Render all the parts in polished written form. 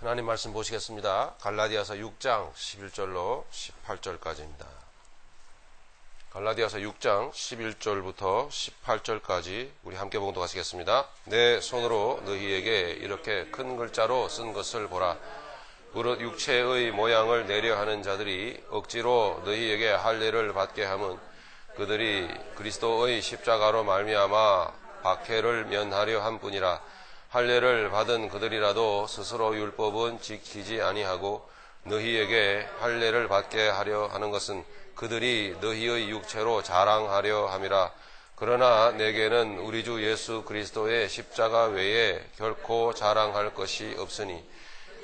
하나님 말씀 보시겠습니다. 갈라디아서 6장 11절로 18절까지입니다. 갈라디아서 6장 11절부터 18절까지 우리 함께 봉독하시겠습니다. 내 손으로 너희에게 이렇게 큰 글자로 쓴 것을 보라. 무릇 육체의 모양을 내려 하는 자들이 억지로 너희에게 할례를 받게 함은 그들이 그리스도의 십자가로 말미암아 박해를 면하려 함뿐이라. 할례를 받은 그들이라도 스스로 율법은 지키지 아니하고 너희에게 할례를 받게 하려 하는 것은 그들이 너희의 육체로 자랑하려 함이라. 그러나 내게는 우리 주 예수 그리스도의 십자가 외에 결코 자랑할 것이 없으니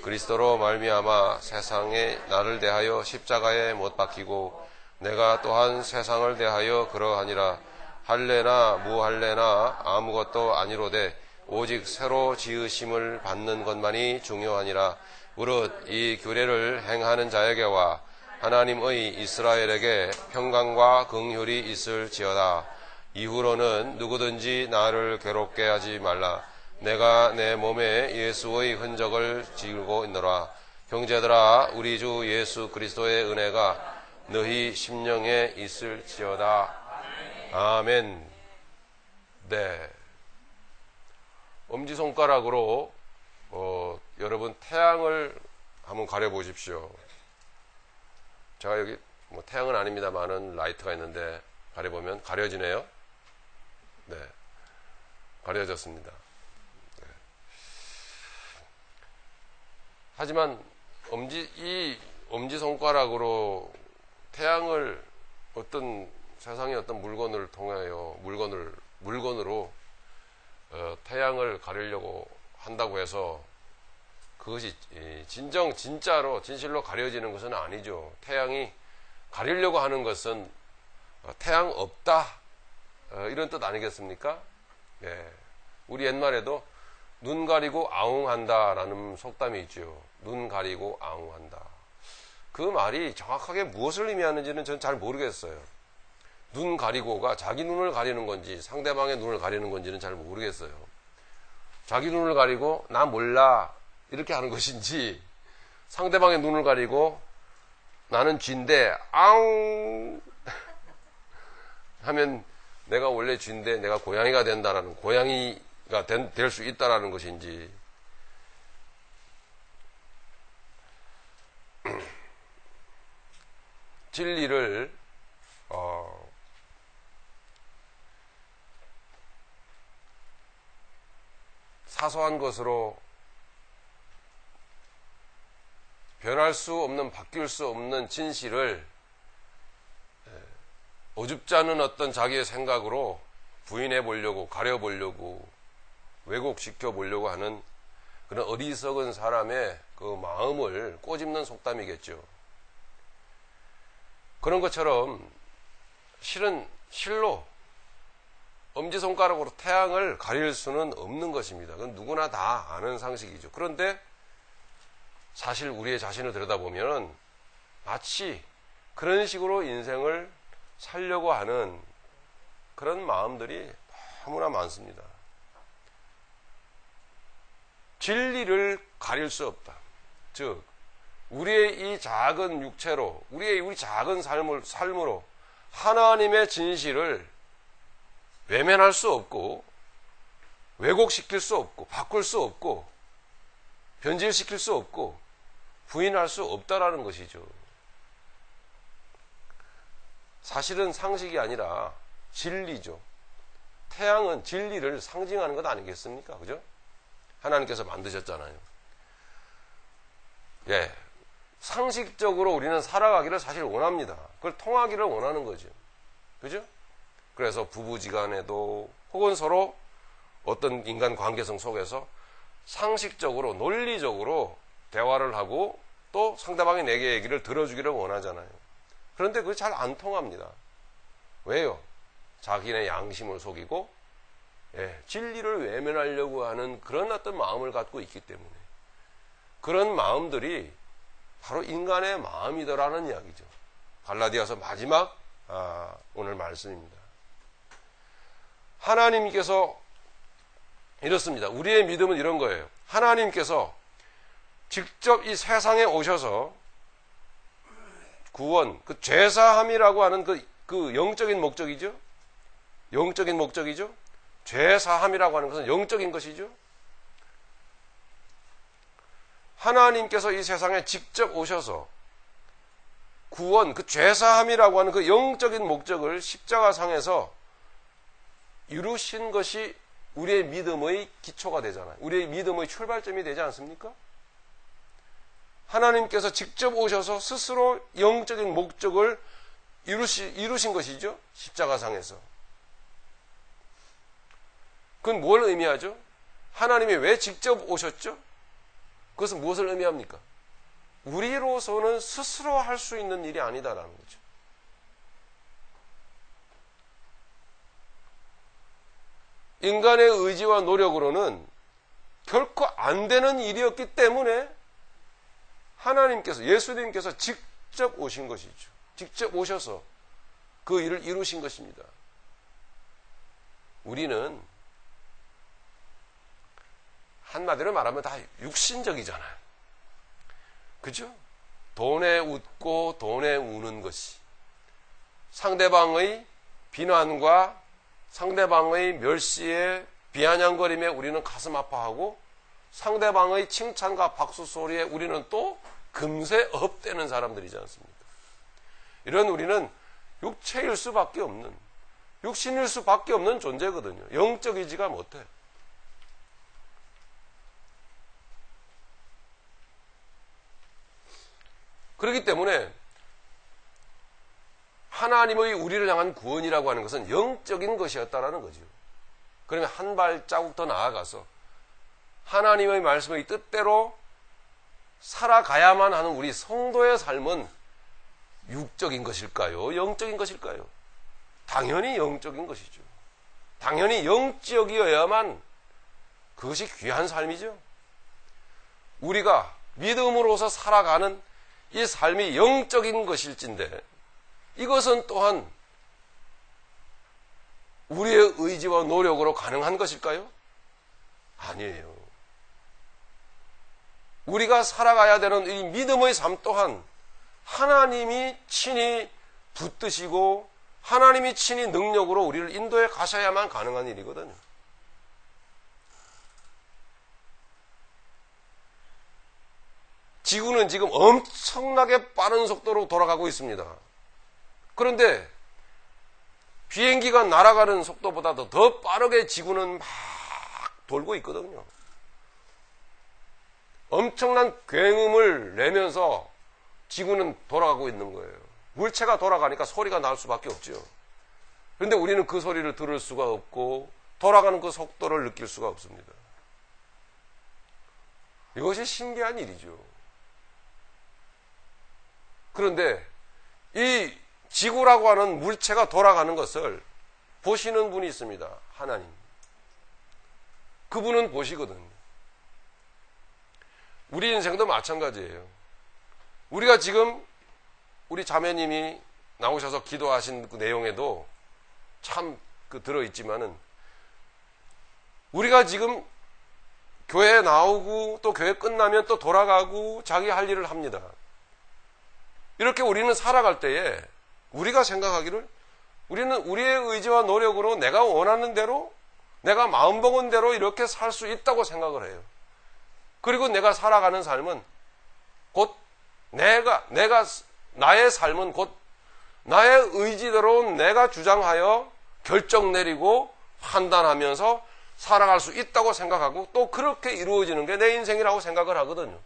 그리스도로 말미암아 세상에 나를 대하여 십자가에 못 박히고 내가 또한 세상을 대하여 그러하니라. 할례나 무할례나 아무것도 아니로되 오직 새로 지으심을 받는 것만이 중요하니라. 무릇 이 규례를 행하는 자에게와 하나님의 이스라엘에게 평강과 긍휼이 있을지어다. 이후로는 누구든지 나를 괴롭게 하지 말라. 내가 내 몸에 예수의 흔적을 지우고 있노라. 형제들아, 우리 주 예수 그리스도의 은혜가 너희 심령에 있을지어다. 아멘. 네. 엄지손가락으로 여러분 태양을 한번 가려보십시오. 제가 여기 태양은 아닙니다만은 라이트가 있는데 가려보면 가려지네요. 네, 가려졌습니다. 네. 하지만 이 엄지손가락으로 태양을 어떤 세상의 어떤 물건을 통하여 물건으로 태양을 가리려고 한다고 해서 그것이 진실로 가려지는 것은 아니죠. 태양이 가리려고 하는 것은 태양 없다 이런 뜻 아니겠습니까? 예. 우리 옛말에도 눈 가리고 아웅한다라는 속담이 있죠. 눈 가리고 아웅한다. 그 말이 정확하게 무엇을 의미하는지는 저는 잘 모르겠어요. 눈 가리고가 자기 눈을 가리는 건지 상대방의 눈을 가리는 건지는 잘 모르겠어요. 자기 눈을 가리고 나 몰라 이렇게 하는 것인지 상대방의 눈을 가리고 나는 쥐인데 아웅 하면 내가 원래 쥐인데 내가 고양이가 된다라는 고양이가 될 수 있다라는 것인지 진리를 사소한 것으로 변할 수 없는, 바뀔 수 없는 진실을 어줍지 않은 어떤 자기의 생각으로 부인해 보려고, 가려 보려고, 왜곡시켜 보려고 하는 그런 어리석은 사람의 그 마음을 꼬집는 속담이겠죠. 그런 것처럼 실로 엄지손가락으로 태양을 가릴 수는 없는 것입니다. 그건 누구나 다 아는 상식이죠. 그런데 사실 우리의 자신을 들여다보면 마치 그런 식으로 인생을 살려고 하는 그런 마음들이 너무나 많습니다. 진리를 가릴 수 없다. 즉 우리의 이 작은 육체로 우리 작은 삶으로 하나님의 진실을 외면할 수 없고 왜곡시킬 수 없고 바꿀 수 없고 변질시킬 수 없고 부인할 수 없다라는 것이죠. 사실은 상식이 아니라 진리죠. 태양은 진리를 상징하는 것 아니겠습니까? 그죠? 하나님께서 만드셨잖아요. 예. 상식적으로 우리는 살아가기를 사실 원합니다. 그걸 통하기를 원하는 거죠. 그죠? 그래서 부부지간에도 혹은 서로 어떤 인간 관계성 속에서 상식적으로 논리적으로 대화를 하고 또 상대방이 내게 얘기를 들어주기를 원하잖아요. 그런데 그게 잘 안 통합니다. 왜요? 자기네 양심을 속이고 진리를 외면하려고 하는 그런 어떤 마음을 갖고 있기 때문에 그런 마음들이 바로 인간의 마음이더라는 이야기죠. 갈라디아서 마지막 오늘 말씀입니다. 하나님께서 이렇습니다. 우리의 믿음은 이런 거예요. 하나님께서 직접 이 세상에 오셔서 구원, 그 죄사함이라고 하는 그 영적인 목적이죠. 영적인 목적이죠. 죄사함이라고 하는 것은 영적인 것이죠. 하나님께서 이 세상에 직접 오셔서 구원, 그 죄사함이라고 하는 그 영적인 목적을 십자가상에서 이루신 것이 우리의 믿음의 기초가 되잖아요. 우리의 믿음의 출발점이 되지 않습니까? 하나님께서 직접 오셔서 스스로 영적인 목적을 이루신 것이죠. 십자가상에서. 그건 뭘 의미하죠? 하나님이 왜 직접 오셨죠? 그것은 무엇을 의미합니까? 우리로서는 스스로 할 수 있는 일이 아니다라는 거죠. 인간의 의지와 노력으로는 결코 안 되는 일이었기 때문에 하나님께서, 예수님께서 직접 오신 것이죠. 직접 오셔서 그 일을 이루신 것입니다. 우리는 한마디로 말하면 다 육신적이잖아요. 그죠? 돈에 웃고 돈에 우는 것이, 상대방의 비난과 상대방의 멸시에 비아냥거림에 우리는 가슴 아파하고, 상대방의 칭찬과 박수 소리에 우리는 또 금세 업되는 사람들이지 않습니까? 이런 우리는 육체일 수밖에 없는, 육신일 수밖에 없는 존재거든요. 영적이지가 못해. 그렇기 때문에 하나님의 우리를 향한 구원이라고 하는 것은 영적인 것이었다라는 거죠. 그러면 한 발자국 더 나아가서 하나님의 말씀의 뜻대로 살아가야만 하는 우리 성도의 삶은 육적인 것일까요? 영적인 것일까요? 당연히 영적인 것이죠. 당연히 영적이어야만 그것이 귀한 삶이죠. 우리가 믿음으로서 살아가는 이 삶이 영적인 것일진데, 이것은 또한 우리의 의지와 노력으로 가능한 것일까요? 아니에요. 우리가 살아가야 되는 이 믿음의 삶 또한 하나님이 친히 붙드시고 하나님이 친히 능력으로 우리를 인도해 가셔야만 가능한 일이거든요. 지구는 지금 엄청나게 빠른 속도로 돌아가고 있습니다. 그런데 비행기가 날아가는 속도보다도 더 빠르게 지구는 막 돌고 있거든요. 엄청난 굉음을 내면서 지구는 돌아가고 있는 거예요. 물체가 돌아가니까 소리가 날 수밖에 없죠. 그런데 우리는 그 소리를 들을 수가 없고 돌아가는 그 속도를 느낄 수가 없습니다. 이것이 신기한 일이죠. 그런데 이 지구라고 하는 물체가 돌아가는 것을 보시는 분이 있습니다. 하나님. 그분은 보시거든요. 우리 인생도 마찬가지예요. 우리가 지금 우리 자매님이 나오셔서 기도하신 그 내용에도 참 들어있지만은, 우리가 지금 교회에 나오고 또 교회 끝나면 또 돌아가고 자기 할 일을 합니다. 이렇게 우리는 살아갈 때에 우리가 생각하기를 우리는 우리의 의지와 노력으로 내가 원하는 대로, 내가 마음먹은 대로 이렇게 살 수 있다고 생각을 해요. 그리고 내가 살아가는 삶은 곧 나의 삶은 곧 나의 의지대로 내가 주장하여 결정 내리고 판단하면서 살아갈 수 있다고 생각하고, 또 그렇게 이루어지는 게 내 인생이라고 생각을 하거든요.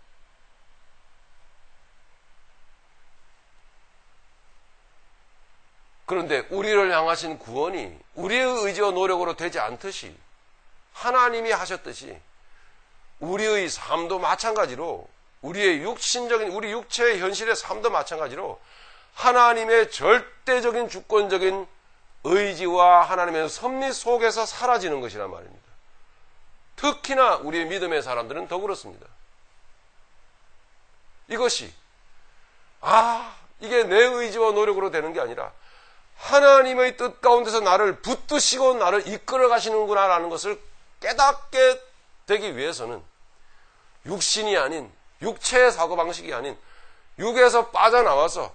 그런데 우리를 향하신 구원이 우리의 의지와 노력으로 되지 않듯이, 하나님이 하셨듯이 우리의 삶도 마찬가지로, 우리의 육신적인, 우리 육체의 현실의 삶도 마찬가지로 하나님의 절대적인 주권적인 의지와 하나님의 섭리 속에서 사라지는 것이란 말입니다. 특히나 우리의 믿음의 사람들은 더 그렇습니다. 이것이 이게 내 의지와 노력으로 되는 게 아니라 하나님의 뜻 가운데서 나를 붙드시고 나를 이끌어 가시는구나라는 것을 깨닫게 되기 위해서는 육신이 아닌 육체의 사고방식이 아닌 육에서 빠져나와서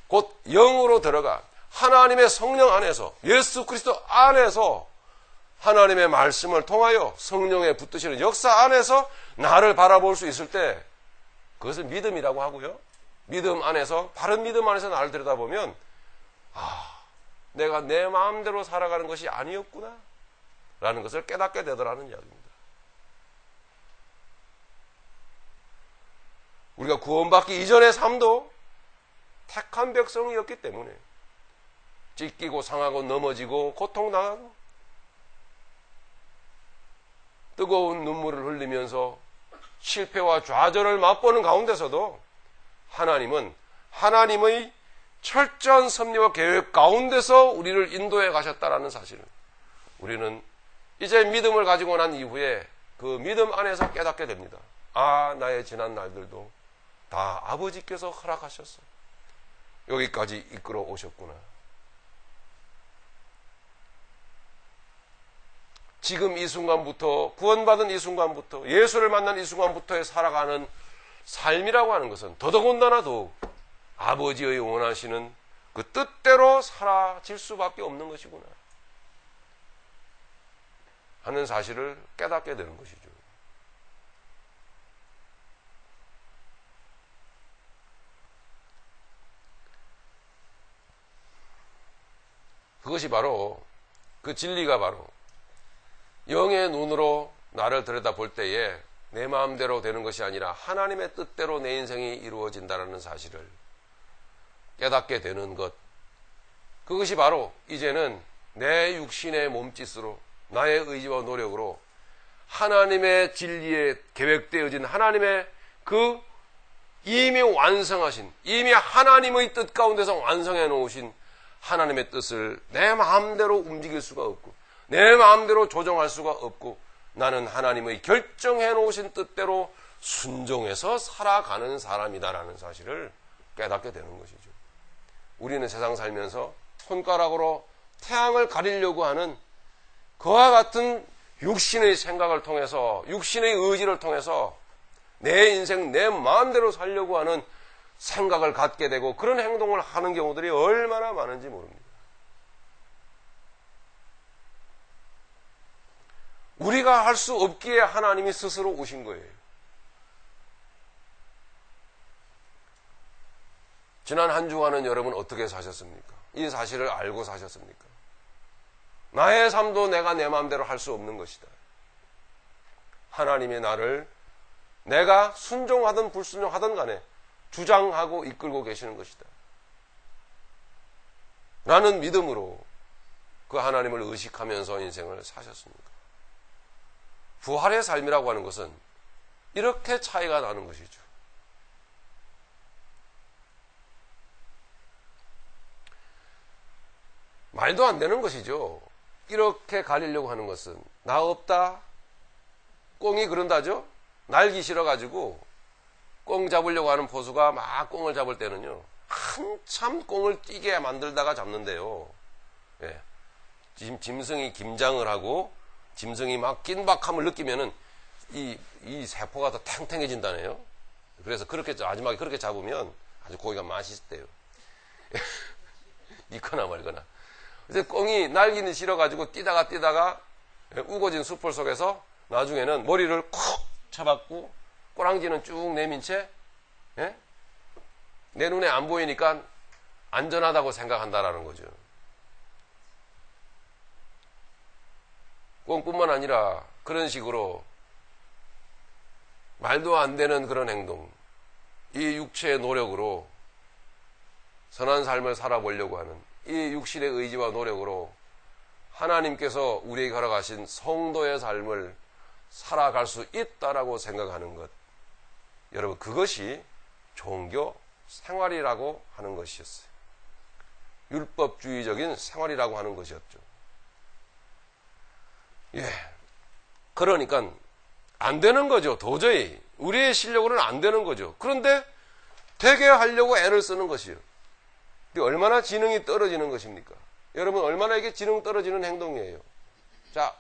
곧 영으로 들어가 하나님의 성령 안에서 예수 그리스도 안에서 하나님의 말씀을 통하여 성령의 붙드시는 역사 안에서 나를 바라볼 수 있을 때 그것을 믿음이라고 하고요. 믿음 안에서 바른 믿음 안에서 나를 들여다보면 내가 내 마음대로 살아가는 것이 아니었구나 라는 것을 깨닫게 되더라는 이야기입니다. 우리가 구원받기 이전의 삶도 택한 백성이었기 때문에 찢기고 상하고 넘어지고 고통당하고 뜨거운 눈물을 흘리면서 실패와 좌절을 맛보는 가운데서도 하나님은 하나님의 철저한 섭리와 계획 가운데서 우리를 인도해 가셨다라는 사실을 우리는 이제 믿음을 가지고 난 이후에 그 믿음 안에서 깨닫게 됩니다. 나의 지난 날들도 다 아버지께서 허락하셨어. 여기까지 이끌어 오셨구나. 지금 이 순간부터 구원받은 이 순간부터 예수를 만난 이 순간부터의 살아가는 삶이라고 하는 것은 더더군다나 더욱 아버지의 원하시는 그 뜻대로 사라질 수밖에 없는 것이구나 하는 사실을 깨닫게 되는 것이죠. 그것이 바로 그 진리가 바로 영의 눈으로 나를 들여다볼 때에 내 마음대로 되는 것이 아니라 하나님의 뜻대로 내 인생이 이루어진다는 사실을 깨닫게 되는 것. 그것이 바로 이제는 내 육신의 몸짓으로 나의 의지와 노력으로 하나님의 진리에 계획되어진 하나님의 그 이미 완성하신 이미 하나님의 뜻 가운데서 완성해 놓으신 하나님의 뜻을 내 마음대로 움직일 수가 없고 내 마음대로 조정할 수가 없고 나는 하나님의 결정해 놓으신 뜻대로 순종해서 살아가는 사람이다라는 사실을 깨닫게 되는 것이죠. 우리는 세상 살면서 손가락으로 태양을 가리려고 하는 그와 같은 육신의 생각을 통해서 육신의 의지를 통해서 내 인생 내 마음대로 살려고 하는 생각을 갖게 되고 그런 행동을 하는 경우들이 얼마나 많은지 모릅니다. 우리가 할 수 없기에 하나님이 스스로 오신 거예요. 지난 한 주간은 여러분 어떻게 사셨습니까? 이 사실을 알고 사셨습니까? 나의 삶도 내가 내 마음대로 할 수 없는 것이다. 하나님의 나를 내가 순종하든 불순종하든 간에 주장하고 이끌고 계시는 것이다. 라는 믿음으로 그 하나님을 의식하면서 인생을 사셨습니까? 부활의 삶이라고 하는 것은 이렇게 차이가 나는 것이죠. 말도 안 되는 것이죠. 이렇게 가리려고 하는 것은 나 없다. 꽁이 그런다죠. 날기 싫어가지고 꽁 잡으려고 하는 포수가 막 꽁을 잡을 때는요. 한참 꽁을 뛰게 만들다가 잡는데요. 예. 짐승이 김장을 하고 짐승이 막 긴박함을 느끼면은 이 세포가 더 탱탱해진다네요. 그래서 그렇게 마지막에 그렇게 잡으면 아주 고기가 맛있대요. 있거나 말거나. 그래서 꽁이 날기는 싫어가지고 뛰다가 우거진 숲을 속에서 나중에는 머리를 콕 쳐박고 꼬랑지는 쭉 내민 채 내 눈에 안 보이니까 안전하다고 생각한다라는 거죠. 꽁뿐만 아니라 그런 식으로 말도 안 되는 그런 행동, 이 육체의 노력으로 선한 삶을 살아보려고 하는 이 육신의 의지와 노력으로 하나님께서 우리에게 허락하신 성도의 삶을 살아갈 수 있다라고 생각하는 것. 여러분, 그것이 종교 생활이라고 하는 것이었어요. 율법주의적인 생활이라고 하는 것이었죠. 예. 그러니까 안 되는 거죠. 도저히. 우리의 실력으로는 안 되는 거죠. 그런데 되게 하려고 애를 쓰는 것이요. 얼마나 지능이 떨어지는 것입니까? 여러분, 얼마나 이게 지능 떨어지는 행동이에요. 자,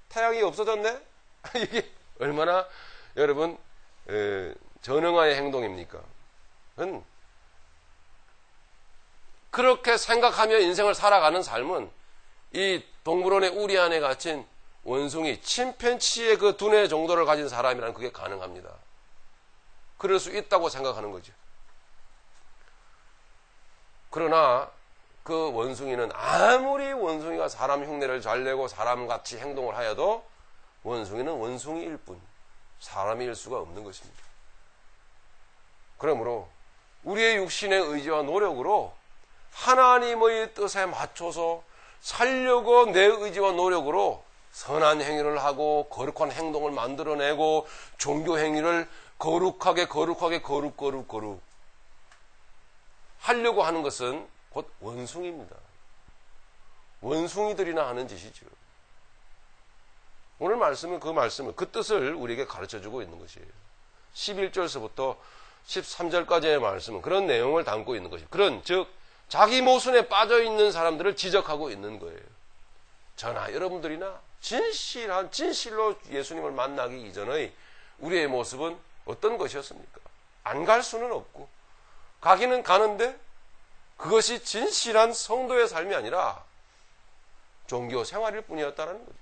태양이 없어졌네? 이게 얼마나 여러분 전응화의 행동입니까? 그렇게 생각하며 인생을 살아가는 삶은 이 동물원의 우리 안에 갇힌 원숭이, 침팬치의 그 두뇌 정도를 가진 사람이라면 그게 가능합니다. 그럴 수 있다고 생각하는 거죠. 그러나 그 원숭이는 아무리 원숭이가 사람 흉내를 잘 내고 사람같이 행동을 하여도 원숭이는 원숭이일 뿐 사람일 수가 없는 것입니다. 그러므로 우리의 육신의 의지와 노력으로 하나님의 뜻에 맞춰서 살려고 내 의지와 노력으로 선한 행위를 하고 거룩한 행동을 만들어내고 종교 행위를 거룩하게 하려고 하는 것은 곧 원숭이입니다. 원숭이들이나 하는 짓이죠. 오늘 말씀은 그 뜻을 우리에게 가르쳐주고 있는 것이에요. 11절서부터 13절까지의 말씀은 그런 내용을 담고 있는 것이에요. 즉 자기 모순에 빠져있는 사람들을 지적하고 있는 거예요. 저나 여러분들이나 진실로 예수님을 만나기 이전의 우리의 모습은 어떤 것이었습니까? 안 갈 수는 없고 가기는 가는데 그것이 진실한 성도의 삶이 아니라 종교 생활일 뿐이었다는 거죠.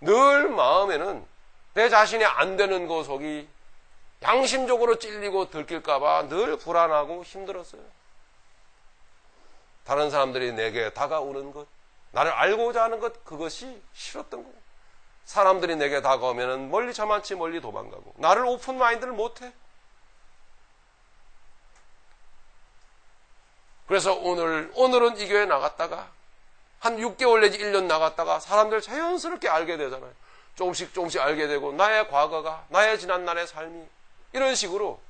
늘 마음에는 내 자신이 안 되는 거 속이 양심적으로 찔리고 들킬까봐 늘 불안하고 힘들었어요. 다른 사람들이 내게 다가오는 것, 나를 알고자 하는 것, 그것이 싫었던 거예요. 사람들이 내게 다가오면 멀리 저만치 멀리 도망가고 나를 오픈 마인드를 못해. 그래서 오늘은 이 교회 나갔다가 한 6개월 내지 1년 나갔다가 사람들 자연스럽게 알게 되잖아요. 조금씩 알게 되고 나의 과거가, 나의 지난날의 삶이 이런 식으로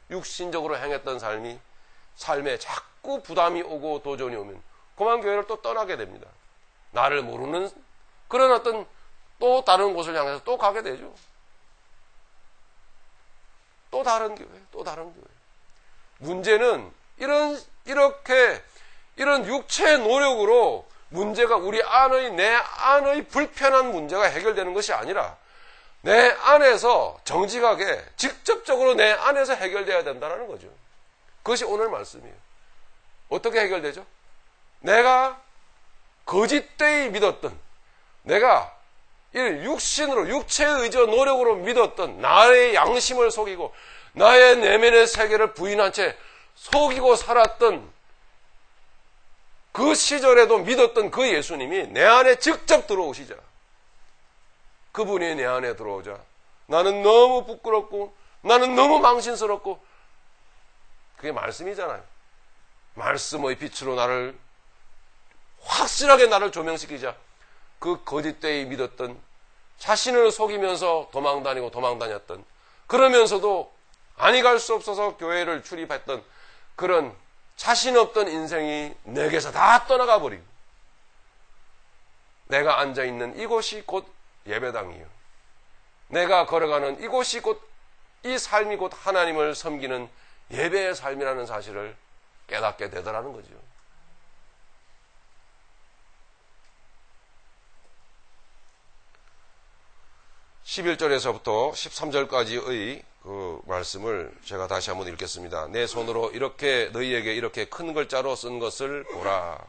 육신적으로 행했던 삶에 자꾸 부담이 오고 도전이 오면 그만 교회를 또 떠나게 됩니다. 나를 모르는 그런 어떤 또 다른 곳을 향해서 또 가게 되죠. 또 다른 교회. 문제는 이런 육체의 노력으로 문제가 내 안의 불편한 문제가 해결되는 것이 아니라 내 안에서 정직하게 직접적으로 내 안에서 해결돼야 된다는 거죠. 그것이 오늘 말씀이에요. 어떻게 해결되죠? 내가 거짓되이 믿었던, 내가 육신으로 육체의 의지와 노력으로 믿었던 나의 양심을 속이고 나의 내면의 세계를 부인한 채 속이고 살았던 그 시절에도 믿었던 그 예수님이 내 안에 직접 들어오시자. 그분이 내 안에 들어오자. 나는 너무 부끄럽고 나는 너무 망신스럽고 그게 말씀이잖아요. 말씀의 빛으로 확실하게 나를 조명시키자. 그 거짓되이 믿었던, 자신을 속이면서 도망다녔던, 그러면서도 아니 갈 수 없어서 교회를 출입했던 그런 자신 없던 인생이 내게서 다 떠나가 버리고 내가 앉아있는 이곳이 곧 예배당이요. 내가 걸어가는 이곳이 이 삶이 곧 하나님을 섬기는 예배의 삶이라는 사실을 깨닫게 되더라는 거죠. (11절에서부터) (13절까지의) 그 말씀을 제가 다시 한번 읽겠습니다. 내 손으로 너희에게 이렇게 큰 글자로 쓴 것을 보라.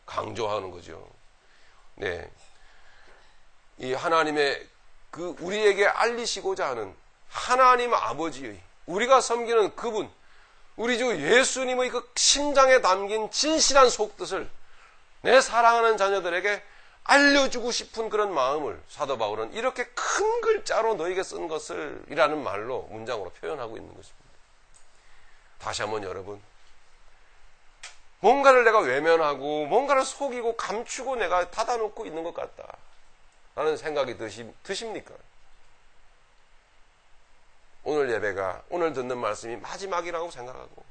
강조하는 거죠. 네. 이 하나님의 우리에게 알리시고자 하는 하나님 아버지의, 우리가 섬기는 그분, 우리 주 예수님의 그 심장에 담긴 진실한 속뜻을 내 사랑하는 자녀들에게 알려주고 싶은 그런 마음을 사도 바울은 이렇게 큰 글자로 너에게 쓴 것을 이라는 문장으로 표현하고 있는 것입니다. 다시 한번 여러분, 뭔가를 내가 외면하고 뭔가를 속이고 감추고 내가 닫아놓고 있는 것 같다 라는 생각이 드십니까? 오늘 예배가, 오늘 듣는 말씀이 마지막이라고 생각하고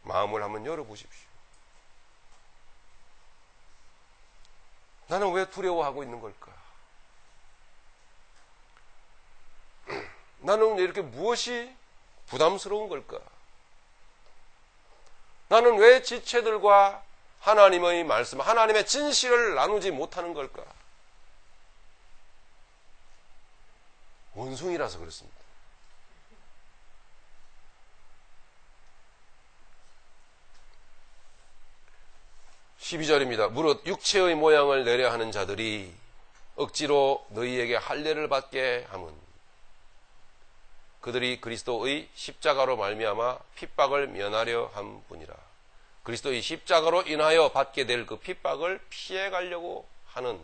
마음을 한번 열어보십시오. 나는 왜 두려워하고 있는 걸까? 나는 이렇게 무엇이 부담스러운 걸까? 나는 왜 지체들과 하나님의 말씀, 하나님의 진실을 나누지 못하는 걸까? 원숭이라서 그렇습니다. 12절입니다. 무릇 육체의 모양을 내려 하는 자들이 억지로 너희에게 할례를 받게 함은 그들이 그리스도의 십자가로 말미암아 핍박을 면하려 함 뿐이라. 그리스도의 십자가로 인하여 받게 될 그 핍박을 피해 가려고 하는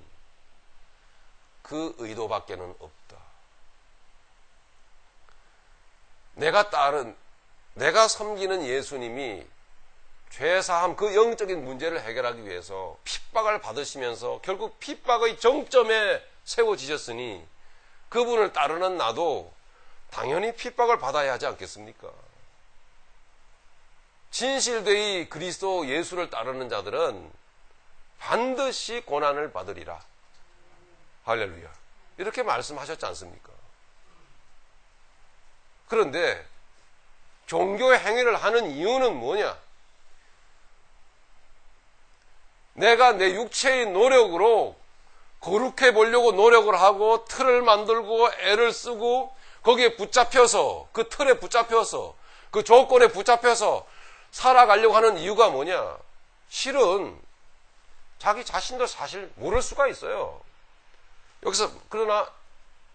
그 의도밖에는 없다. 내가 섬기는 예수님이 죄사함, 그 영적인 문제를 해결하기 위해서 핍박을 받으시면서 결국 핍박의 정점에 세워지셨으니 그분을 따르는 나도 당연히 핍박을 받아야 하지 않겠습니까? 진실되이 그리스도 예수를 따르는 자들은 반드시 고난을 받으리라. 할렐루야. 이렇게 말씀하셨지 않습니까? 그런데 종교의 행위를 하는 이유는 뭐냐? 내가 내 육체의 노력으로 거룩해 보려고 노력을 하고 틀을 만들고 애를 쓰고 거기에 붙잡혀서, 그 틀에 붙잡혀서, 그 조건에 붙잡혀서 살아가려고 하는 이유가 뭐냐? 실은 자기 자신도 사실 모를 수가 있어요. 여기서 그러나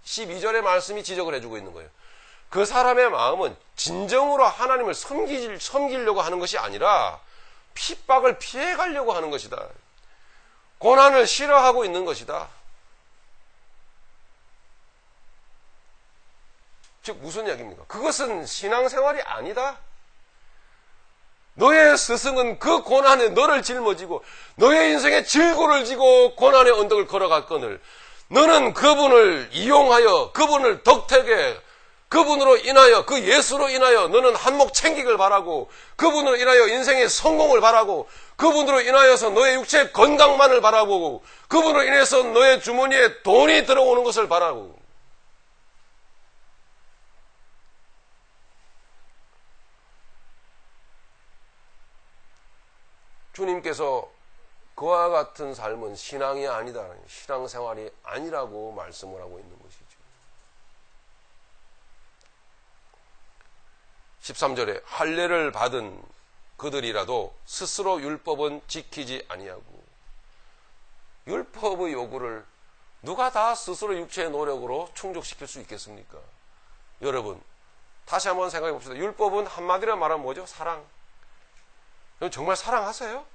12절의 말씀이 지적을 해주고 있는 거예요. 그 사람의 마음은 진정으로 하나님을 섬기려고 하는 것이 아니라 핍박을 피해가려고 하는 것이다. 고난을 싫어하고 있는 것이다. 즉 무슨 이야기입니까? 그것은 신앙생활이 아니다. 너의 스승은 그 고난에 너를 짊어지고 너의 인생에 질고를 지고 고난의 언덕을 걸어갔거늘 너는 그분을 이용하여 그분을 덕택에 그분으로 인하여 그 예수로 인하여 너는 한몫 챙기길 바라고 그분으로 인하여 인생의 성공을 바라고 그분으로 인하여서 너의 육체의 건강만을 바라보고 그분으로 인해서 너의 주머니에 돈이 들어오는 것을 바라고 주님께서 그와 같은 삶은 신앙이 아니다. 신앙생활이 아니라고 말씀을 하고 있는 것이죠. 13절에 할례를 받은 그들이라도 스스로 율법은 지키지 아니하고 율법의 요구를 누가 다 스스로 육체의 노력으로 충족시킬 수 있겠습니까? 여러분 다시 한번 생각해 봅시다. 율법은 한마디로 말하면 뭐죠? 사랑. 여러분 정말 사랑하세요?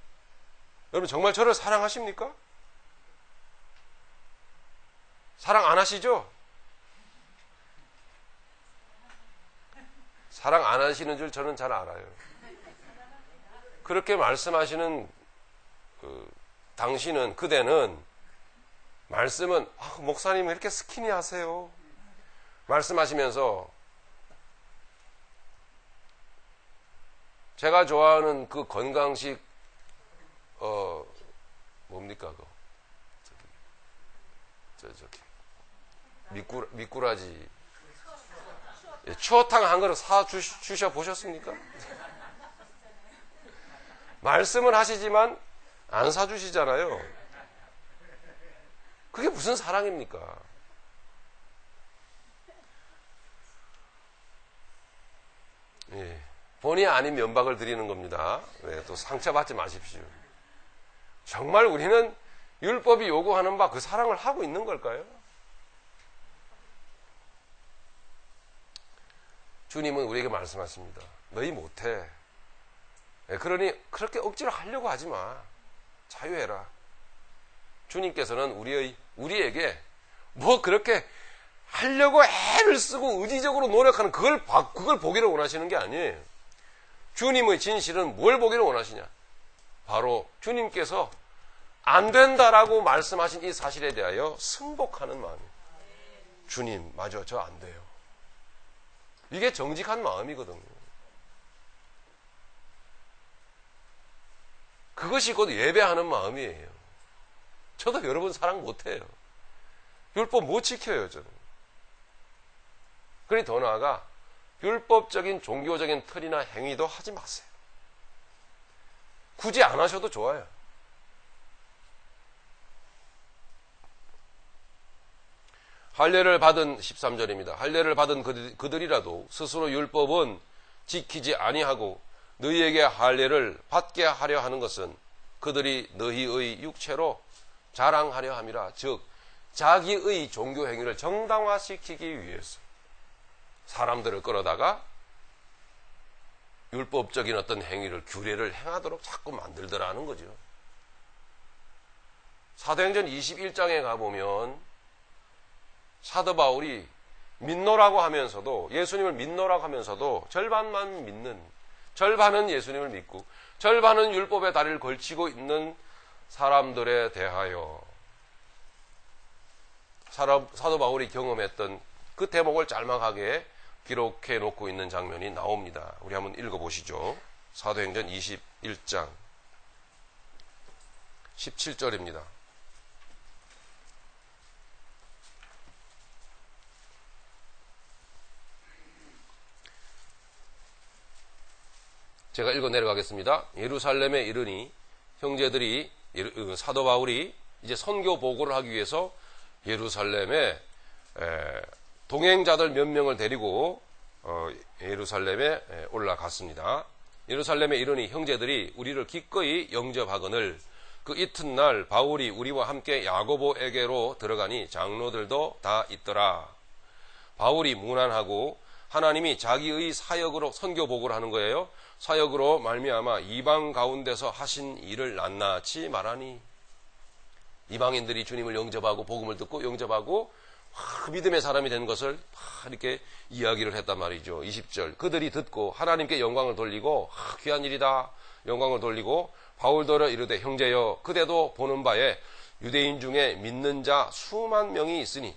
여러분 정말 저를 사랑하십니까? 사랑 안 하시죠? 사랑 안 하시는 줄 저는 잘 알아요. 그렇게 말씀하시는 당신은, 그대는 말씀은 목사님 왜 이렇게 스키니 하세요? 말씀하시면서 제가 좋아하는 그 건강식 뭡니까 그거 저기 미꾸라지 추어탕 한 그릇 주셔 보셨습니까? 말씀은 하시지만 안 사주시잖아요. 그게 무슨 사랑입니까? 예, 본의 아닌 면박을 드리는 겁니다. 네, 또 상처받지 마십시오. 정말 우리는 율법이 요구하는 바 그 사랑을 하고 있는 걸까요? 주님은 우리에게 말씀하십니다. 너희 못해. 그러니 그렇게 억지로 하려고 하지 마. 자유해라. 주님께서는 우리에게 뭐 그렇게 하려고 애를 쓰고 의지적으로 노력하는 그걸 보기를 원하시는 게 아니에요. 주님의 진실은 뭘 보기를 원하시냐? 바로 주님께서 안 된다라고 말씀하신 이 사실에 대하여 승복하는 마음이에요. 주님, 맞아, 저 안 돼요. 이게 정직한 마음이거든요. 그것이 곧 예배하는 마음이에요. 저도 여러분 사랑 못해요. 율법 못 지켜요, 저는. 그러니 더 나아가 율법적인 종교적인 틀이나 행위도 하지 마세요. 굳이 안 하셔도 좋아요. 할례를 받은 13절입니다. 할례를 받은 그들이라도 스스로 율법은 지키지 아니하고 너희에게 할례를 받게 하려 하는 것은 그들이 너희의 육체로 자랑하려 함이라. 즉 자기의 종교 행위를 정당화시키기 위해서 사람들을 끌어다가 율법적인 어떤 행위를, 규례를 행하도록 자꾸 만들더라는 거죠. 사도행전 21장에 가보면 사도 바울이 믿노라고 하면서도, 예수님을 믿노라고 하면서도 절반만 믿는, 절반은 예수님을 믿고 절반은 율법의 다리를 걸치고 있는 사람들에 대하여 사도 바울이 경험했던 그 대목을 짤막하게 기록해 놓고 있는 장면이 나옵니다. 우리 한번 읽어보시죠. 사도행전 21장 17절입니다. 제가 읽어 내려가겠습니다. 예루살렘에 이르니 형제들이, 사도 바울이 이제 선교 보고를 하기 위해서 예루살렘에 동행자들 몇 명을 데리고 예루살렘에 올라갔습니다. 예루살렘에 이르니 형제들이 우리를 기꺼이 영접하거늘 그 이튿날 바울이 우리와 함께 야고보에게로 들어가니 장로들도 다 있더라. 바울이 무난하고 하나님이 자기의 사역으로 선교 보고를 하는 거예요. 사역으로 말미암아 이방 가운데서 하신 일을 낱낱이 말하니, 이방인들이 주님을 영접하고 복음을 듣고 영접하고 믿음의 사람이 된 것을 이렇게 이야기를 했단 말이죠. 20절 그들이 듣고 하나님께 영광을 돌리고, 귀한 일이다, 영광을 돌리고 바울더러 이르되 형제여 그대도 보는 바에 유대인 중에 믿는 자 수만 명이 있으니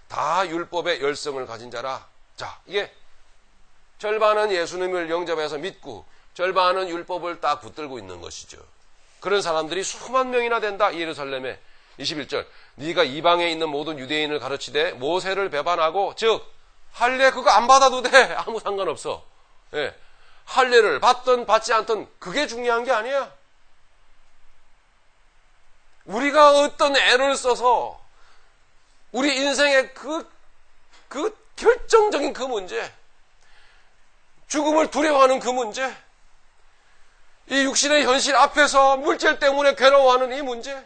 다 율법의 열성을 가진 자라. 자, 이게 절반은 예수님을 영접해서 믿고 절반은 율법을 딱 붙들고 있는 것이죠. 그런 사람들이 수만 명이나 된다. 이 예루살렘에. 21절 네가 이방에 있는 모든 유대인을 가르치되 모세를 배반하고, 즉 할례 그거 안 받아도 돼. 아무 상관없어. 예. 할례를 받든 받지 않든 그게 중요한 게 아니야. 우리가 어떤 애를 써서 우리 인생의 그 결정적인 그 문제, 죽음을 두려워하는 그 문제, 이 육신의 현실 앞에서 물질 때문에 괴로워하는 이 문제,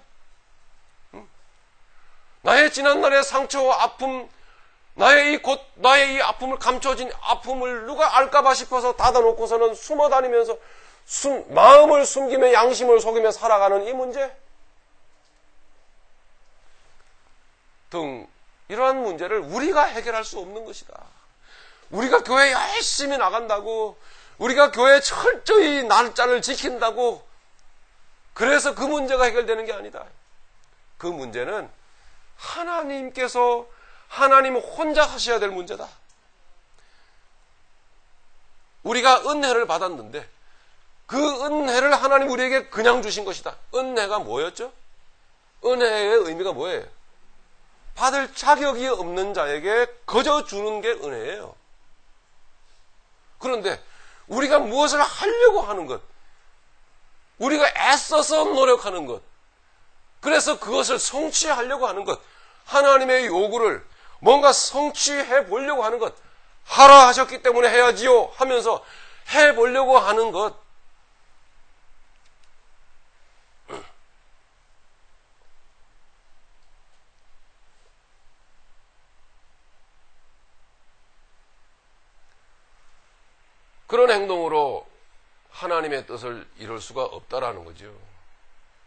나의 지난날의 상처와 아픔, 나의 이 아픔을, 감춰진 아픔을 누가 알까봐 싶어서 닫아놓고서는 숨어 다니면서 마음을 숨기며 양심을 속이며 살아가는 이 문제 등, 이러한 문제를 우리가 해결할 수 없는 것이다. 우리가 교회 열심히 나간다고, 우리가 교회 철저히 날짜를 지킨다고 그래서 그 문제가 해결되는 게 아니다. 그 문제는 하나님께서, 하나님 혼자 하셔야 될 문제다. 우리가 은혜를 받았는데 그 은혜를 하나님 우리에게 그냥 주신 것이다. 은혜가 뭐였죠? 은혜의 의미가 뭐예요? 받을 자격이 없는 자에게 거저 주는 게 은혜예요. 그런데 우리가 무엇을 하려고 하는 것, 우리가 애써서 노력하는 것, 그래서 그것을 성취하려고 하는 것, 하나님의 요구를 뭔가 성취해 보려고 하는 것, 하라 하셨기 때문에 해야지요 하면서 해보려고 하는 것, 그런 행동으로 하나님의 뜻을 이룰 수가 없다라는 거죠.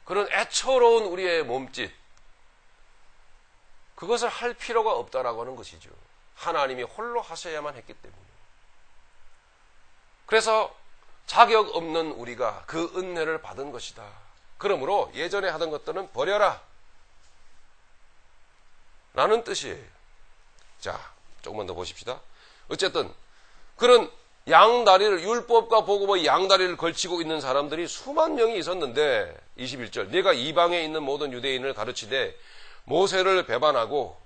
그런 애처로운 우리의 몸짓, 그것을 할 필요가 없다라고 하는 것이죠. 하나님이 홀로 하셔야만 했기 때문에. 그래서 자격 없는 우리가 그 은혜를 받은 것이다. 그러므로 예전에 하던 것들은 버려라 라는 뜻이에요. 자, 조금만 더 보십시다. 어쨌든 그런 양다리를, 율법과 복음의 양다리를 걸치고 있는 사람들이 수만 명이 있었는데, 21절 네가 이방에 있는 모든 유대인을 가르치되 모세를 배반하고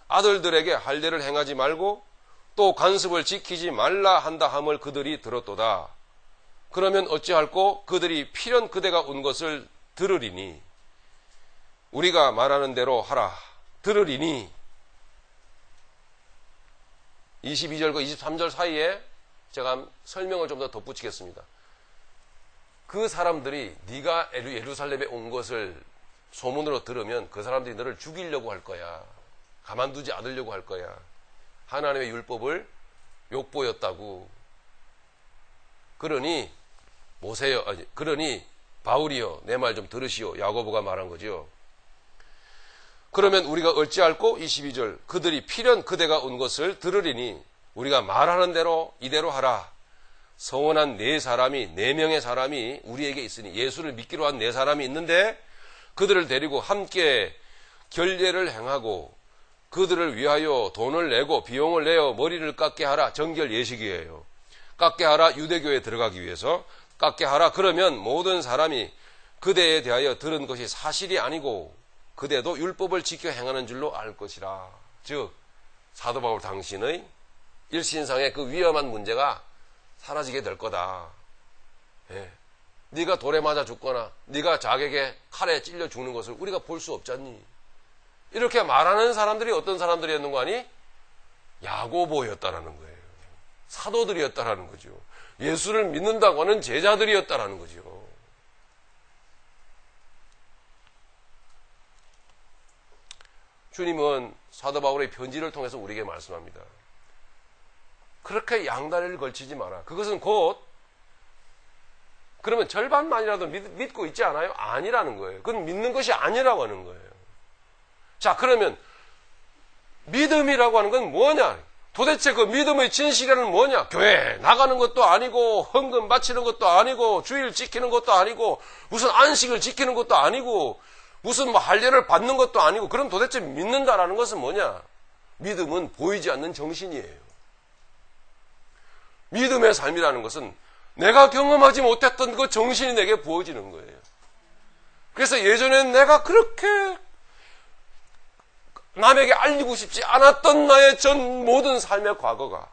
아들들에게 할례를 행하지 말고 또 관습을 지키지 말라 한다 함을 그들이 들었도다. 그러면 어찌할꼬? 그들이 필연 그대가 온 것을 들으리니, 우리가 말하는 대로 하라. 들으리니. 22절과 23절 사이에 제가 설명을 좀 더 덧붙이겠습니다. 그 사람들이 네가 예루살렘에 온 것을 소문으로 들으면 그 사람들이 너를 죽이려고 할 거야. 가만두지 않으려고 할 거야. 하나님의 율법을 욕보였다고. 그러니 그러니 바울이여 내 말 좀 들으시오. 야고보가 말한 거죠. 그러면 우리가 어찌할꼬? 22절 그들이 필연 그대가 온 것을 들으리니 우리가 말하는 대로 이대로 하라. 서원한 네 명의 사람이 우리에게 있으니 예수를 믿기로 한 4사람이 있는데 그들을 데리고 함께 결례를 행하고 그들을 위하여 돈을 내고 비용을 내어 머리를 깎게 하라. 정결 예식이에요. 깎게 하라. 유대교에 들어가기 위해서 깎게 하라. 그러면 모든 사람이 그대에 대하여 들은 것이 사실이 아니고 그대도 율법을 지켜 행하는 줄로 알 것이라. 즉 사도 바울 당신의 일신상의 그 위험한 문제가 사라지게 될 거다. 예. 네가 돌에 맞아 죽거나 네가 자객의 칼에 찔려 죽는 것을 우리가 볼 수 없잖니. 이렇게 말하는 사람들이 어떤 사람들이었는 거 아니? 야고보였다라는 거예요. 사도들이었다라는 거죠. 예수를 믿는다고 하는 제자들이었다라는 거죠. 주님은 사도 바울의 편지를 통해서 우리에게 말씀합니다. 그렇게 양다리를 걸치지 마라. 그것은 곧 그러면 절반만이라도 믿고 있지 않아요? 아니라는 거예요. 그건 믿는 것이 아니라고 하는 거예요. 자, 그러면 믿음이라고 하는 건 뭐냐? 도대체 그 믿음의 진실은 뭐냐? 교회 나가는 것도 아니고 헌금 바치는 것도 아니고 주일 지키는 것도 아니고 무슨 안식을 지키는 것도 아니고 무슨 뭐 할례를 받는 것도 아니고 그럼 도대체 믿는다라는 것은 뭐냐? 믿음은 보이지 않는 정신이에요. 믿음의 삶이라는 것은 내가 경험하지 못했던 그 정신이 내게 부어지는 거예요. 그래서 예전엔 내가 그렇게 남에게 알리고 싶지 않았던 나의 전 모든 삶의 과거가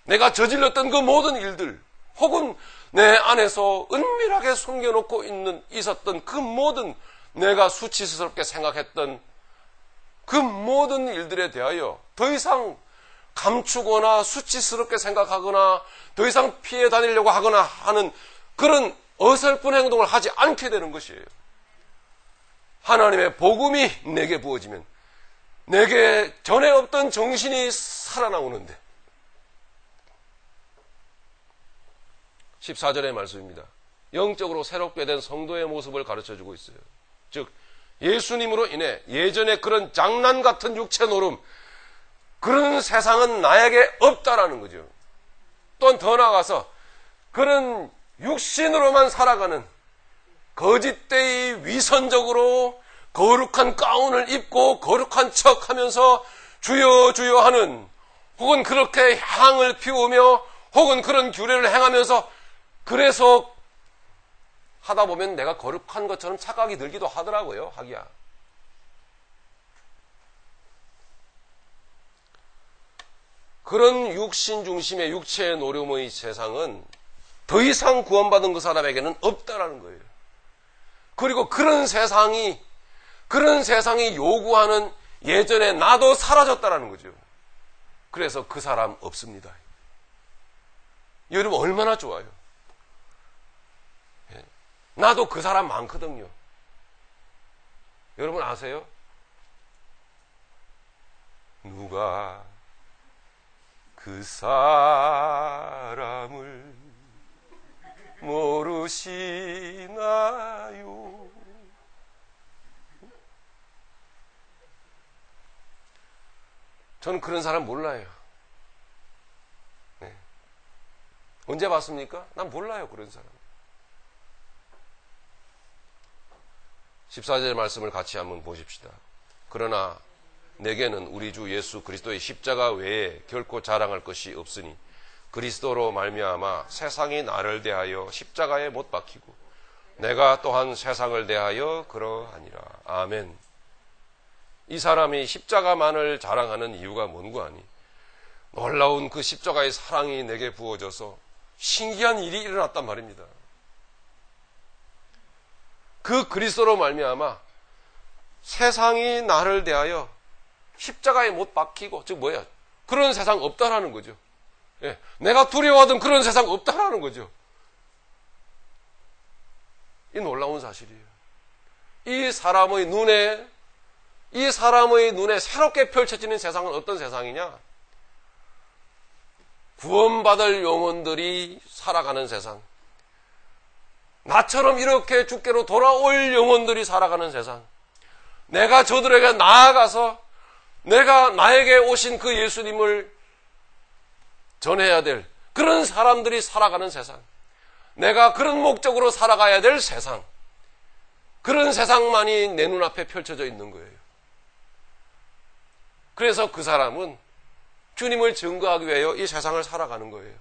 내가 저질렀던 그 모든 일들 혹은 내 안에서 은밀하게 숨겨놓고 있었던 그 모든 내가 수치스럽게 생각했던 그 모든 일들에 대하여 더 이상 감추거나 수치스럽게 생각하거나 더 이상 피해 다니려고 하거나 하는 그런 어설픈 행동을 하지 않게 되는 것이에요. 하나님의 복음이 내게 부어지면 내게 전에 없던 정신이 살아나오는데 14절의 말씀입니다. 영적으로 새롭게 된 성도의 모습을 가르쳐주고 있어요. 즉 예수님으로 인해 예전에 그런 장난 같은 육체 노름 그런 세상은 나에게 없다라는 거죠. 또한 더 나아가서 그런 육신으로만 살아가는 거짓되이 위선적으로 거룩한 가운을 입고 거룩한 척하면서 주여 주여 하는 혹은 그렇게 향을 피우며 혹은 그런 규례를 행하면서 그래서 하다 보면 내가 거룩한 것처럼 착각이 들기도 하더라고요. 하기야. 그런 육신 중심의 육체의 노름의 세상은 더 이상 구원받은 그 사람에게는 없다라는 거예요. 그리고 그런 세상이 요구하는 예전에 나도 사라졌다라는 거죠. 그래서 그 사람 없습니다. 여러분 얼마나 좋아요. 나도 그 사람 많거든요. 여러분 아세요? 누가 그 사람을 모르시나요? 저는 그런 사람 몰라요. 네. 언제 봤습니까? 난 몰라요, 그런 사람. 14절 말씀을 같이 한번 보십시다. 그러나 내게는 우리 주 예수 그리스도의 십자가 외에 결코 자랑할 것이 없으니 그리스도로 말미암아 세상이 나를 대하여 십자가에 못 박히고 내가 또한 세상을 대하여 그러하니라. 아멘. 이 사람이 십자가만을 자랑하는 이유가 뭔고 하니 놀라운 그 십자가의 사랑이 내게 부어져서 신기한 일이 일어났단 말입니다. 그 그리스도로 말미암아 세상이 나를 대하여 십자가에 못 박히고 즉 뭐야? 그런 세상 없다라는 거죠. 예, 내가 두려워하던 그런 세상 없다라는 거죠. 이 놀라운 사실이에요. 이 사람의 눈에 새롭게 펼쳐지는 세상은 어떤 세상이냐? 구원받을 영혼들이 살아가는 세상. 나처럼 이렇게 주께로 돌아올 영혼들이 살아가는 세상. 내가 저들에게 나아가서 내가 나에게 오신 그 예수님을 전해야 될 그런 사람들이 살아가는 세상. 내가 그런 목적으로 살아가야 될 세상. 그런 세상만이 내 눈앞에 펼쳐져 있는 거예요. 그래서 그 사람은 주님을 증거하기 위하여 이 세상을 살아가는 거예요.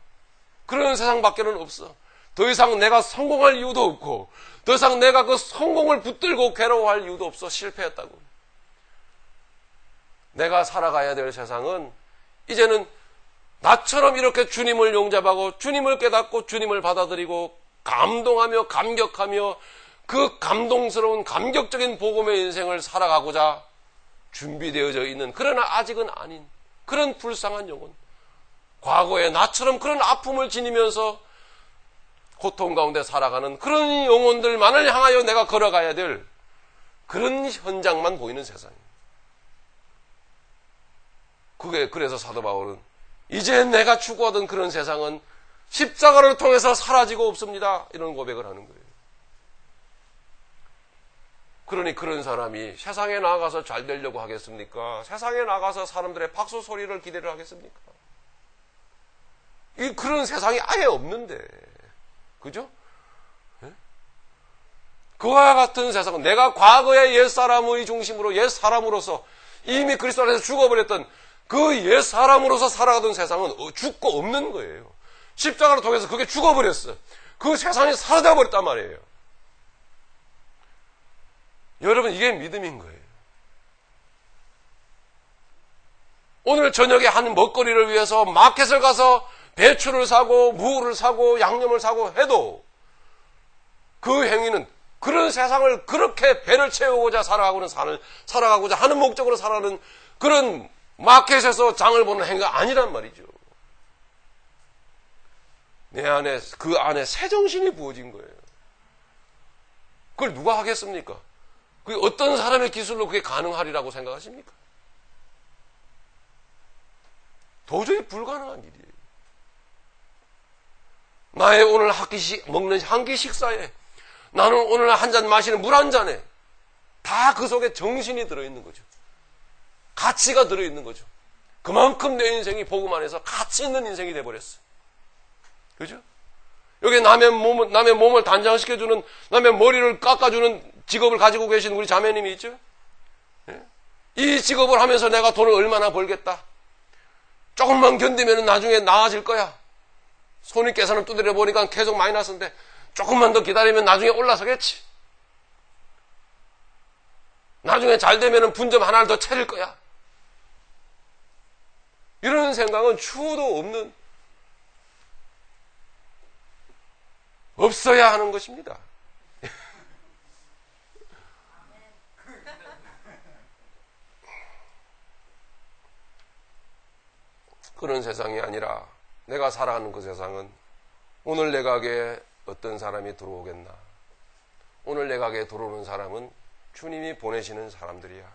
그런 세상밖에는 없어. 더 이상 내가 성공할 이유도 없고, 더 이상 내가 그 성공을 붙들고 괴로워할 이유도 없어. 실패했다고. 내가 살아가야 될 세상은 이제는 나처럼 이렇게 주님을 용접하고 주님을 깨닫고 주님을 받아들이고 감동하며 감격하며 그 감동스러운 감격적인 복음의 인생을 살아가고자 준비되어져 있는, 그러나 아직은 아닌 그런 불쌍한 영혼, 과거에 나처럼 그런 아픔을 지니면서 고통 가운데 살아가는 그런 영혼들만을 향하여 내가 걸어가야 될 그런 현장만 보이는 세상이에요. 그래서 사도 바울은 이제 내가 추구하던 그런 세상은 십자가를 통해서 사라지고 없습니다, 이런 고백을 하는 거예요. 그러니 그런 사람이 세상에 나가서 잘 되려고 하겠습니까? 세상에 나가서 사람들의 박수 소리를 기대를 하겠습니까? 그런 세상이 아예 없는데, 그죠? 그와 같은 세상은 내가 과거의 옛사람의 중심으로 옛사람으로서 이미 그리스도 안에서 죽어버렸던 그 옛사람으로서 살아가던 세상은 죽고 없는 거예요. 십자가를 통해서 그게 죽어버렸어. 그 세상이 사라져버렸단 말이에요. 여러분, 이게 믿음인 거예요. 오늘 저녁에 한 먹거리를 위해서 마켓을 가서 배추를 사고 무를 사고 양념을 사고 해도 그 행위는 그런 세상을 그렇게 배를 채우고자 살아가고자 하는 목적으로 살아가는 그런 마켓에서 장을 보는 행위가 아니란 말이죠. 그 안에 새 정신이 부어진 거예요. 그걸 누가 하겠습니까? 그게 어떤 사람의 기술로 그게 가능하리라고 생각하십니까? 도저히 불가능한 일이에요. 나의 오늘 먹는 한 끼 식사에, 나는 오늘 한 잔 마시는 물 한 잔에 다 그 속에 정신이 들어있는 거죠. 가치가 들어있는 거죠. 그만큼 내 인생이 복음 안에서 가치 있는 인생이 돼버렸어. 그죠? 여기 남의 몸을 단장시켜주는, 남의 머리를 깎아주는 직업을 가지고 계신 우리 자매님이 있죠? 이 직업을 하면서 내가 돈을 얼마나 벌겠다. 조금만 견디면 나중에 나아질 거야. 손익계산을 두드려 보니까 계속 마이너스인데 조금만 더 기다리면 나중에 올라서겠지. 나중에 잘 되면 분점 하나를 더 차릴 거야. 이런 생각은 추호도 없는, 없어야 하는 것입니다. 그런 세상이 아니라 내가 살아가는 그 세상은 오늘 내 가게에 어떤 사람이 들어오겠나. 오늘 내 가게에 들어오는 사람은 주님이 보내시는 사람들이야.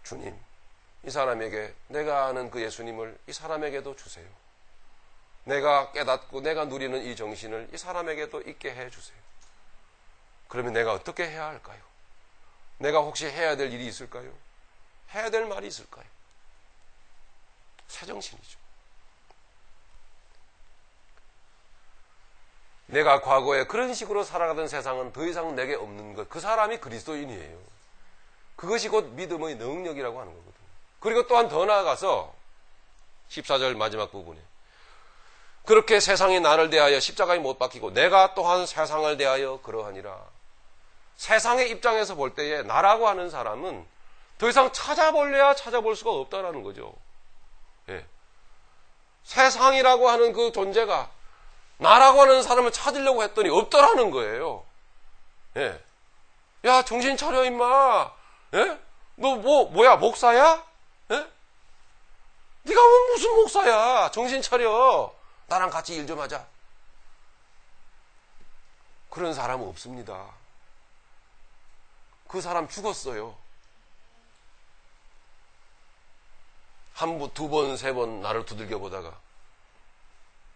주님, 이 사람에게 내가 아는 그 예수님을 이 사람에게도 주세요. 내가 깨닫고 내가 누리는 이 정신을 이 사람에게도 있게 해주세요. 그러면 내가 어떻게 해야 할까요? 내가 혹시 해야 될 일이 있을까요? 해야 될 말이 있을까요? 새 정신이죠. 내가 과거에 그런 식으로 살아가던 세상은 더 이상 내게 없는 것. 그 사람이 그리스도인이에요. 그것이 곧 믿음의 능력이라고 하는 거거든요. 그리고 또한 더 나아가서 14절 마지막 부분에 그렇게 세상이 나를 대하여 십자가에 못 박히고 내가 또한 세상을 대하여 그러하니라. 세상의 입장에서 볼 때에 나라고 하는 사람은 더 이상 찾아볼래야 찾아볼 수가 없다라는 거죠. 예. 세상이라고 하는 그 존재가 나라고 하는 사람을 찾으려고 했더니 없더라는 거예요. 예. 야, 정신 차려 임마. 예? 너 뭐야, 목사야? 예? 네가 무슨 목사야? 정신 차려. 나랑 같이 일 좀 하자. 그런 사람은 없습니다. 그 사람 죽었어요. 한 번, 두 번, 세 번 나를 두들겨 보다가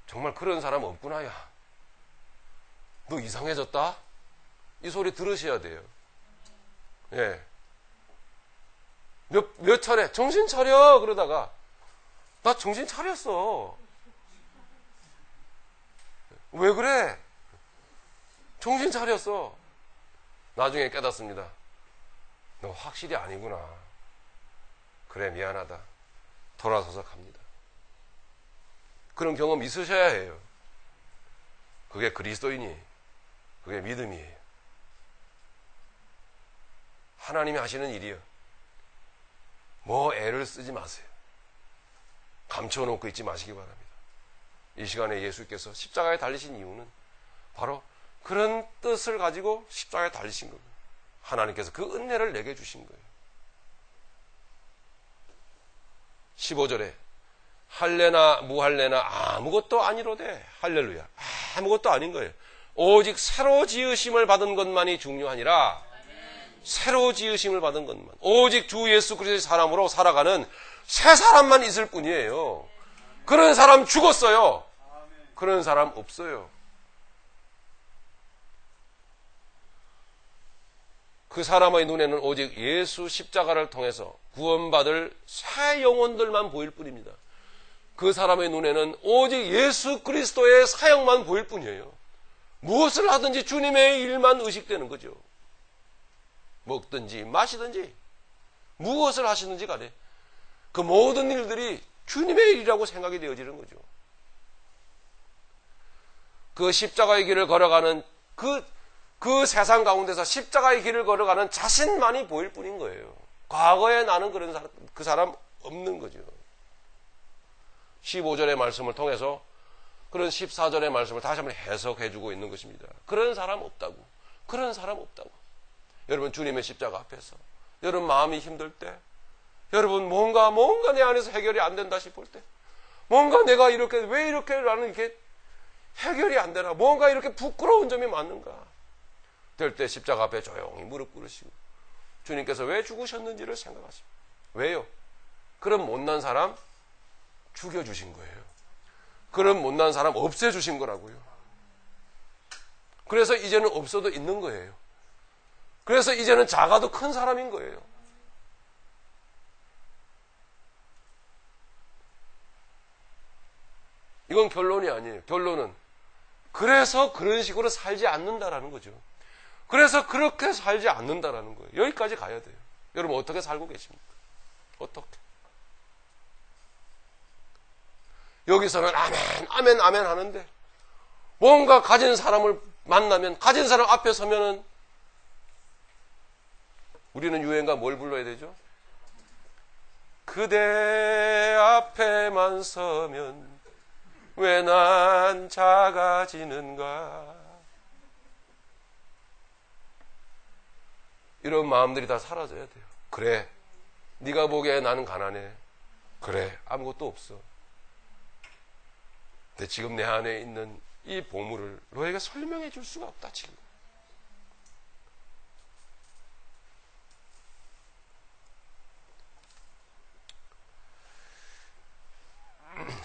정말 그런 사람 없구나. 야, 너 이상해졌다? 이 소리 들으셔야 돼요. 예. 몇 차례 정신 차려 그러다가 나 정신 차렸어. 왜 그래? 정신 차렸어. 나중에 깨닫습니다. 너 확실히 아니구나. 그래, 미안하다. 돌아서서 갑니다. 그런 경험 있으셔야 해요. 그게 그리스도인이에요. 그게 믿음이에요. 하나님이 하시는 일이요. 뭐 애를 쓰지 마세요. 감춰놓고 있지 마시기 바랍니다. 이 시간에 예수께서 십자가에 달리신 이유는 바로 그런 뜻을 가지고 십자가에 달리신 거예요. 하나님께서 그 은혜를 내게 주신 거예요. 15절에 할례나 무할례나 아무것도 아니로되 할렐루야. 아무것도 아닌 거예요. 오직 새로 지으심을 받은 것만이 중요하니라. 새로 지으심을 받은 것만. 오직 주 예수 그리스도의 사람으로 살아가는 새 사람만 있을 뿐이에요. 그런 사람 죽었어요. 그런 사람 없어요. 그 사람의 눈에는 오직 예수 십자가를 통해서 구원받을 새 영혼들만 보일 뿐입니다. 그 사람의 눈에는 오직 예수 그리스도의 사역만 보일 뿐이에요. 무엇을 하든지 주님의 일만 의식되는 거죠. 먹든지 마시든지 무엇을 하시든지 간에 그 모든 일들이 주님의 일이라고 생각이 되어지는 거죠. 그 십자가의 길을 걸어가는 그 세상 가운데서 십자가의 길을 걸어가는 자신만이 보일 뿐인 거예요. 과거에 나는 그런 사람, 그 사람 없는 거죠. 15절의 말씀을 통해서 그런 14절의 말씀을 다시 한번 해석해 주고 있는 것입니다. 그런 사람 없다고. 그런 사람 없다고. 여러분 주님의 십자가 앞에서 여러분 마음이 힘들 때 여러분 뭔가 내 안에서 해결이 안 된다 싶을 때 뭔가 내가 이렇게 왜 이렇게 나는 이렇게 해결이 안 되나 뭔가 이렇게 부끄러운 점이 많은가 될 때 십자가 앞에 조용히 무릎 꿇으시고 주님께서 왜 죽으셨는지를 생각하십니다. 왜요? 그런 못난 사람 죽여주신 거예요. 그런 못난 사람 없애주신 거라고요. 그래서 이제는 없어도 있는 거예요. 그래서 이제는 작아도 큰 사람인 거예요. 이건 결론이 아니에요. 결론은 그래서 그런 식으로 살지 않는다라는 거죠. 그래서 그렇게 살지 않는다라는 거예요. 여기까지 가야 돼요. 여러분 어떻게 살고 계십니까? 어떻게? 여기서는 아멘 하는데 뭔가 가진 사람을 만나면 가진 사람 앞에 서면은 우리는 유행가 뭘 불러야 되죠? 그대 앞에만 서면 왜 난 작아지는가? 이런 마음들이 다 사라져야 돼요. 그래, 네가 보기에 나는 가난해. 그래, 아무것도 없어. 근데 지금 내 안에 있는 이 보물을 너에게 설명해 줄 수가 없다 지금.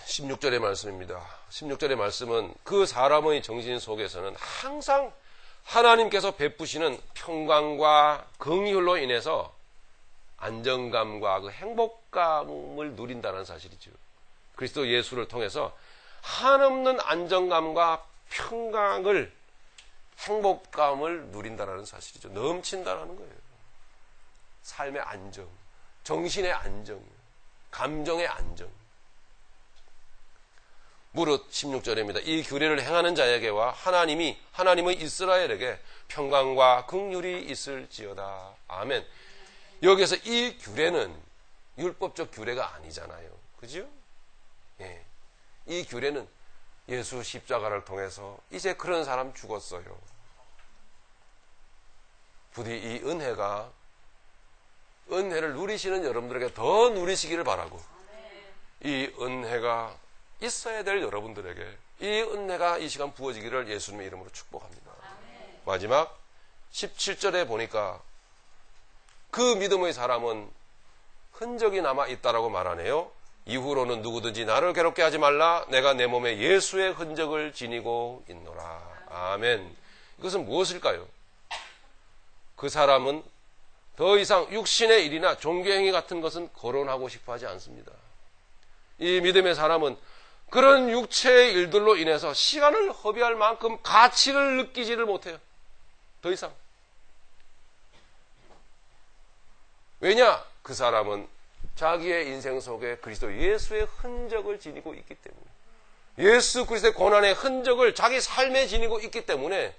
16절의 말씀입니다. 16절의 말씀은 그 사람의 정신 속에서는 항상 하나님께서 베푸시는 평강과 긍휼로 인해서 안정감과 그 행복감을 누린다는 사실이죠. 그리스도 예수를 통해서 한없는 안정감과 평강을 행복감을 누린다는 사실이죠. 넘친다라는 거예요. 삶의 안정, 정신의 안정, 감정의 안정. 무릇 16절입니다. 이 규례를 행하는 자에게와 하나님의 이스라엘에게 평강과 긍휼이 있을지어다. 아멘. 여기서 이 규례는 율법적 규례가 아니잖아요. 그죠? 예. 이 규례는 예수 십자가를 통해서 이제 그런 사람 죽었어요. 부디 이 은혜를 누리시는 여러분들에게 더 누리시기를 바라고, 이 은혜가 있어야 될 여러분들에게 이 은혜가 이 시간 부어지기를 예수님의 이름으로 축복합니다. 마지막 17절에 보니까 그 믿음의 사람은 흔적이 남아 있다라고 말하네요. 이후로는 누구든지 나를 괴롭게 하지 말라. 내가 내 몸에 예수의 흔적을 지니고 있노라. 아멘. 이것은 무엇일까요? 그 사람은 더 이상 육신의 일이나 종교행위 같은 것은 거론하고 싶어 하지 않습니다. 이 믿음의 사람은 그런 육체의 일들로 인해서 시간을 허비할 만큼 가치를 느끼지를 못해요. 더 이상. 왜냐? 그 사람은 자기의 인생 속에 그리스도 예수의 흔적을 지니고 있기 때문에, 예수 그리스도의 고난의 흔적을 자기 삶에 지니고 있기 때문에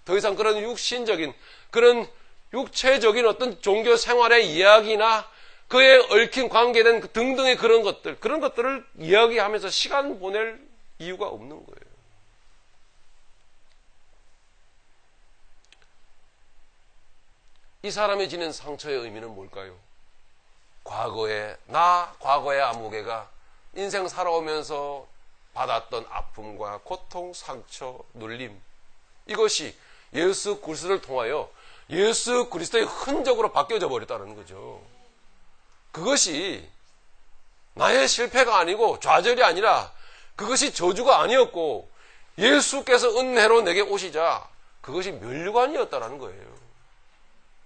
더 이상 그런 육신적인, 그런 육체적인 어떤 종교 생활의 이야기나 그에 얽힌 관계된 등등의 그런 것들을 이야기하면서 시간 보낼 이유가 없는 거예요. 이 사람이 지닌 상처의 의미는 뭘까요? 과거의 아무개가 인생 살아오면서 받았던 아픔과 고통, 상처, 눌림, 이것이 예수 그리스도를 통하여 예수 그리스도의 흔적으로 바뀌어져 버렸다는 거죠. 그것이 나의 실패가 아니고 좌절이 아니라 그것이 저주가 아니었고 예수께서 은혜로 내게 오시자 그것이 면류관이었다는 거예요.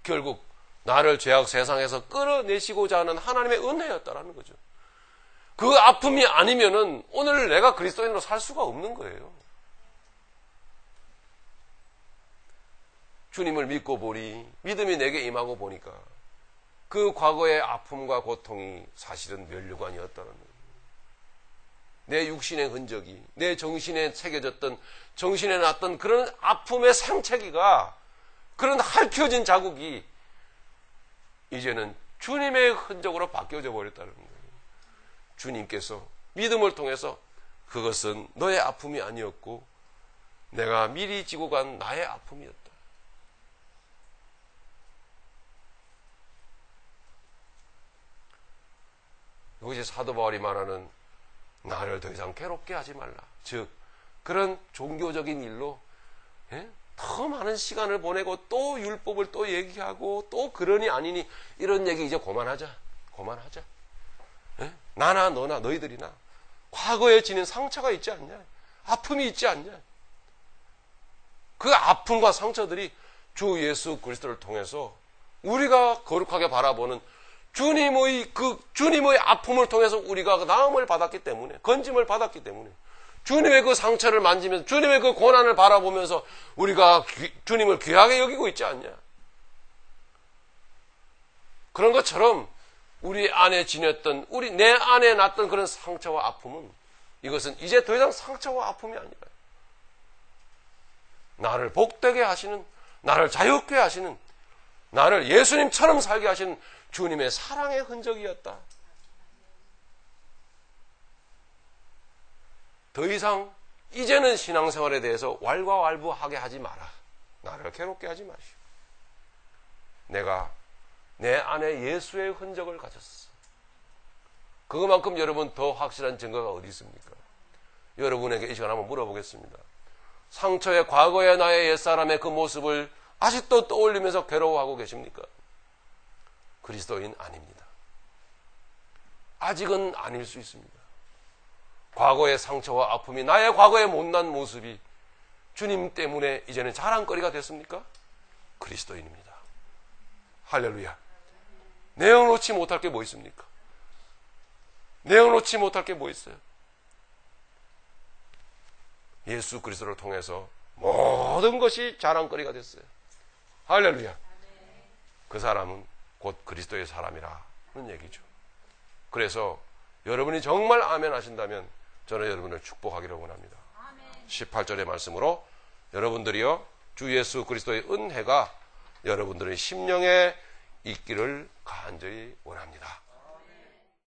결국 나를 죄악 세상에서 끌어내시고자 하는 하나님의 은혜였다는 거죠. 그 아픔이 아니면은 오늘 내가 그리스도인으로 살 수가 없는 거예요. 주님을 믿고 보니, 믿음이 내게 임하고 보니까 그 과거의 아픔과 고통이 사실은 면류관이었다는 거예요. 내 육신의 흔적이, 내 정신에 새겨졌던, 정신에 났던 그런 아픔의 상처기가, 그런 핥혀진 자국이 이제는 주님의 흔적으로 바뀌어져 버렸다는 거예요. 주님께서 믿음을 통해서 그것은 너의 아픔이 아니었고 내가 미리 지고 간 나의 아픔이었다. 이것이 사도 바울이 말하는 나를 더 이상 괴롭게 하지 말라. 즉 그런 종교적인 일로 더 많은 시간을 보내고 또 율법을 또 얘기하고 또 그러니 아니니 이런 얘기 이제 그만하자. 나나 너나 너희들이나 과거에 지닌 상처가 있지 않냐? 아픔이 있지 않냐? 그 아픔과 상처들이 주 예수 그리스도를 통해서 우리가 거룩하게 바라보는 주님의 아픔을 통해서 우리가 나음을 받았기 때문에, 건짐을 받았기 때문에, 주님의 그 상처를 만지면서 주님의 그 고난을 바라보면서 우리가 주님을 귀하게 여기고 있지 않냐? 그런 것처럼 우리 안에 지녔던, 내 안에 났던 그런 상처와 아픔은 이것은 이제 더 이상 상처와 아픔이 아니라 나를 복되게 하시는, 나를 자유롭게 하시는, 나를 예수님처럼 살게 하시는 주님의 사랑의 흔적이었다. 더 이상 이제는 신앙생활에 대해서 왈가왈부하게 하지 마라. 나를 괴롭게 하지 마시오. 내가 내 안에 예수의 흔적을 가졌어. 그것만큼 여러분 더 확실한 증거가 어디 있습니까? 여러분에게 이 시간 한번 물어보겠습니다. 상처의 과거의 나의 옛사람의 그 모습을 아직도 떠올리면서 괴로워하고 계십니까? 그리스도인 아닙니다. 아직은 아닐 수 있습니다. 과거의 상처와 아픔이, 나의 과거의 못난 모습이 주님 때문에 이제는 자랑거리가 됐습니까? 그리스도인입니다. 할렐루야. 내어놓지 못할 게 뭐 있습니까? 내어놓지 못할 게 뭐 있어요? 예수 그리스도를 통해서 모든 것이 자랑거리가 됐어요. 할렐루야. 그 사람은 곧 그리스도의 사람이라는 얘기죠. 그래서 여러분이 정말 아멘 하신다면 저는 여러분을 축복하기를 원합니다. 18절의 말씀으로 여러분들이요 주 예수 그리스도의 은혜가 여러분들의 심령에 있기를 간절히 원합니다.